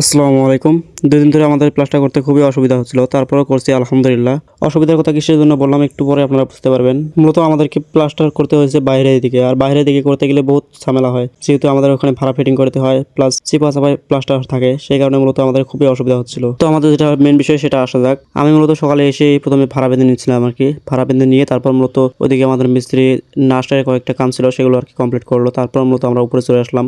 আসসালামু আলাইকুম। ২ দিন ধরে আমাদের ক্লাসটা করতে খুবই অসুবিধা হচ্ছিল। তারপরেও করছি আলহামদুলিল্লাহ। অসুবিধার কথা কিসের জন্য বললাম একটু পরে আপনারা বুঝতে পারবেন। মূলত আমাদেরকে প্লাস্টার করতে হয়েছে বাইরের দিকে। আর বাইরের দিকে করতে গেলে বহুত ঝামেলা হয়। যেহেতু আমাদের ওখানে ভাড়া ফিটিং করতে হয় প্লাস চিপা-চাপায় প্লাস্টার থাকে। সেই কারণে মূলত আমাদের খুবই অসুবিধা হচ্ছিল। তো আমাদের যেটা মেইন বিষয় সেটা আসা যাক। আমি মূলত সকালে এসেই প্রথমে ভাড়া বেঁধে নিচ্ছিলাম আরকি। ভাড়া বেঁধে নিয়ে তারপর মূলত ওইদিকে আমাদের মিস্ত্রি নাস্টারের কয়েকটা কাম ছিল সেগুলো আরকি কমপ্লিট করলো। তারপর মূলত আমরা উপরে চলে আসলাম।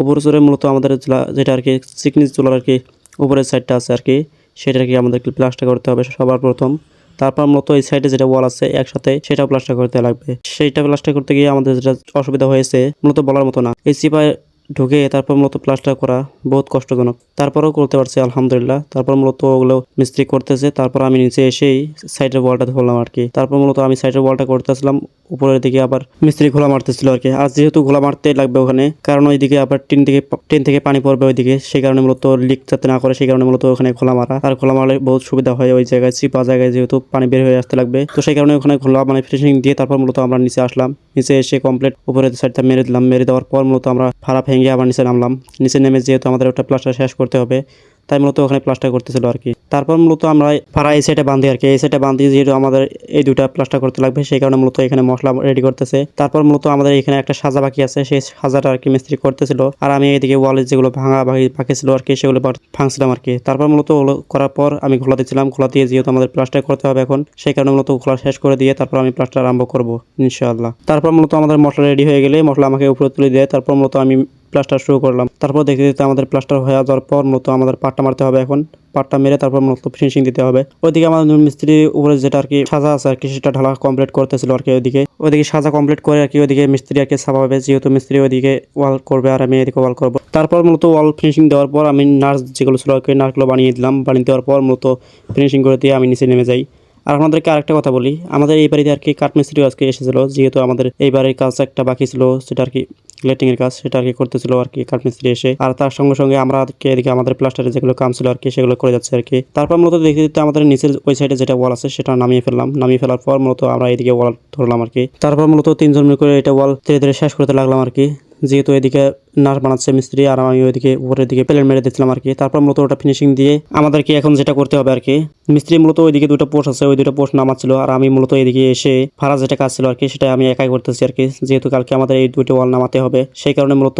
উপরে চড়ে মূলত আমাদের যেটা আরকি চিকনি চুলার আরকি উপরের সাইডটা আছে আরকি, সেটা আরকি আমাদেরকে প্লাস্টার করতে হবে সবার প্রথম। তারপর মূলত এই সাইডে যেটা ওয়াল আছে একসাথে সেটাও প্লাস্টার করতে লাগবে। সেইটা প্লাস্টার করতে গিয়ে আমাদের যেটা অসুবিধা হয়েছে মূলত বলার মতো না। এই চিপায় ঢুকে তারপর মূলত প্লাস্টার করা বহুত কষ্টজনক। তারপরেও করতে পারছি আলহামদুলিল্লাহ। তারপর মূলত ওগুলো মিস্ত্রি করতেছে। তারপর আমি নিচে এসেই সাইডের ওয়ালটা ধরলাম আরকি। তারপর মূলত আমি সাইডের ওয়ালটা করতেছিলাম। উপরের দিকে আবার মিস্ত্রি ঘোলা মারতেছিল আরকি। আর যেহেতু ঘোলা মারতেই লাগবে ওখানে, কারণ ওইদিকে আবার টিন থেকে পানি পড়বে ওইদিকে। সেই কারণে মূলত লিক যাতে না করে সেই কারণে মূলত ওখানে ঘোলা মারা। আর ঘোলা মারলে বহুত সুবিধা হয় ওই জায়গায়, চিপা জায়গায় যেহেতু পানি বের হয়ে আসতে লাগবে। তো সেই কারণে ওখানে ঘোলা মানে ফিনিশিং দিয়ে তারপর মূলত আমরা নিচে আসলাম। নিচে এসে কমপ্লিট উপরের সাইডটা মেরে দিলাম। মেরে দেওয়ার পর মূলত আমরা ভাড়া ভেঙে আবার নিচে নামলাম। নিচে নেমে যেহেতু আমাদের ওটা প্লাস্টার শেষ করতে হবে, তাই মূলত ওখানে প্লাস্টার করতেছিল আরকি। তারপর মূলত আমরা ভাড়া এই সাইডে বাঁধি আরকি। এই সাইডে বাঁধি যেহেতু আমাদের এই দুটা প্লাস্টার করতে লাগবে সেই কারণে মূলত এখানে মশলা রেডি করতেছে। তারপর মূলত আমাদের এখানে একটা সাজা বাকি আছে, সেই সাজাটা আরকি মিস্ত্রি করতেছিল। আর আমি এদিকে ওয়ালের যেগুলো বাকি ছিল আরকি সেগুলো ভাঙছিলাম আরকি। তারপর মূলত ওগুলো করার পর আমি ঘোলা দিচ্ছিলাম। ঘোলা দিয়ে যেহেতু আমাদের প্লাস্টার করতে হবে এখন, সেই কারণে মূলত ঘোলা শেষ করে দিয়ে তারপর আমি প্লাস্টার আরম্ভ করবো ইনশাআল্লাহ। তারপর মূলত আমাদের মশলা রেডি হয়ে গেলে মশলা আমাকে উপরে তুলে দেয়। তারপর মূলত আমি প্লাস্টার শুরু করলাম। তারপর দেখতে দেখতে আমাদের প্লাস্টার হয়ে যাওয়ার পর মূলত আমাদের পাটটা মারতে হবে এখন। পাটটা মেরে তারপর মূলত ফিনিশিং দিতে হবে। ওইদিকে আমাদের মিস্ত্রি উপরে যেটা আরকি সাজা আছে আরকি সেটা ঢালা কমপ্লিট করতেছিল আরকি। ওইদিকে সাজা কমপ্লিট করে আরকি ওইদিকে মিস্ত্রি আরকি ছাপাবে, যেহেতু মিস্ত্রি ওইদিকে ওয়াল করবে আর আমি এদিকে ওয়াল করবো। তারপর মূলত ওয়াল ফিনিশিং দেওয়ার পর আমি নার্স যেগুলো ছিল আরকি নার্সগুলো বানিয়ে দিলাম। বানিয়ে দেওয়ার পর মূলত ফিনিশিং করে দিয়ে আমি নিচে নেমে যাই। আর আপনাদেরকে আরেকটা কথা বলি, আমাদের এই বাড়িতে আরকি কাঠমিস্ত্রিও আজকে এসেছিল। যেহেতু আমাদের এই বাড়ির কাজ একটা বাকি ছিল সেটা আরকি গ্লেটিং এর কাজ, সেটা আরকি করতেছিল আরকি কাঠমিস্ত্রি এসে। আর তার সঙ্গে সঙ্গে আমরা এদিকে আমাদের প্লাস্টারের যেগুলো কাম ছিল আরকি সেগুলো করে যাচ্ছে আরকি। তারপর মূলত দেখতে দেখতে আমাদের নিচের ওই সাইডে যেটা ওয়াল আছে সেটা নামিয়ে ফেললাম। নামিয়ে ফেলার পর মূলত আমরা এদিকে ওয়াল ধরলাম আরকি। তারপর মূলত ৩ জন মিলে করে এটা ওয়াল ধীরে ধীরে শেষ করতে লাগলাম আরকি। যেহেতু এদিকে নাট বানাচ্ছে মিস্ত্রি আর আমি ওইদিকে উপরের দিকে প্লেন মেরে দিচ্ছিলাম আরকি। তারপর মূলত ওটা ফিনিশিং দিয়ে আমাদেরকে এখন যেটা করতে হবে আরকি, মিস্ত্রি মূলত ওইদিকে দুটো পোস্ট আছে, ওই দুটো পোস্ট নামাচ্ছিল আর আমি মূলত এদিকে এসে ভাড়া যেটা কাজ ছিল আরকি সেটা আমি একাই করতেছি আরকি। যেহেতু কালকে আমাদের এই দুটো ওয়াল নামাতে হবে সেই কারণে মূলত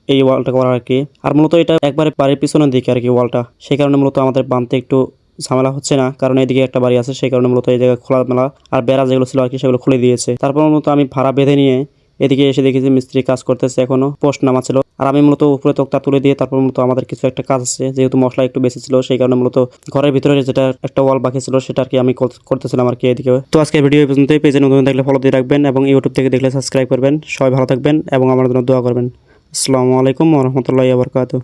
এই ওয়ালটা করা আরকি। আর মূলত এটা একবারে বাড়ির পিছনের দিকে আরকি ওয়ালটা, সেই কারণে মূলত আমাদের বাঁধতে একটু ঝামেলা হচ্ছে না, কারণ এদিকে একটা বাড়ি আছে সেই কারণে মূলত এই জায়গায় খোলা মেলা আর বেড়া যেগুলো ছিল আরকি সেগুলো খুলে দিয়েছে। তারপর মূলত আমি ভাড়া বেঁধে নিয়ে এদিকে এসে দেখেছি মিস্ত্রি কাজ করতেছে, এখনো পোস্ট নামাচ্ছিল। আর আমি মূলত উপরে তক্তা তুলে দিয়ে তারপর মূলত আমাদের কিছু একটা কাজ আছে, যেহেতু মশলা একটু বেশি ছিল সেই কারণে মূলত ঘরের ভিতরে যেটা একটা ওয়াল বাকি ছিল সেটা আর কি আমি করতেছিলাম আর কি এদিকে। তো আজকে ভিডিও এই পর্যন্তই। পেজে নতুন দেখলে ফলো দিয়ে রাখবেন এবং ইউটিউব থেকে দেখলে সাবস্ক্রাইব করবেন। সবাই ভালো থাকবেন এবং আমার জন্য দোয়া করবেন। আসসালামু আলাইকুম ওয়া রাহমাতুল্লাহি ওয়া বারাকাতুহু।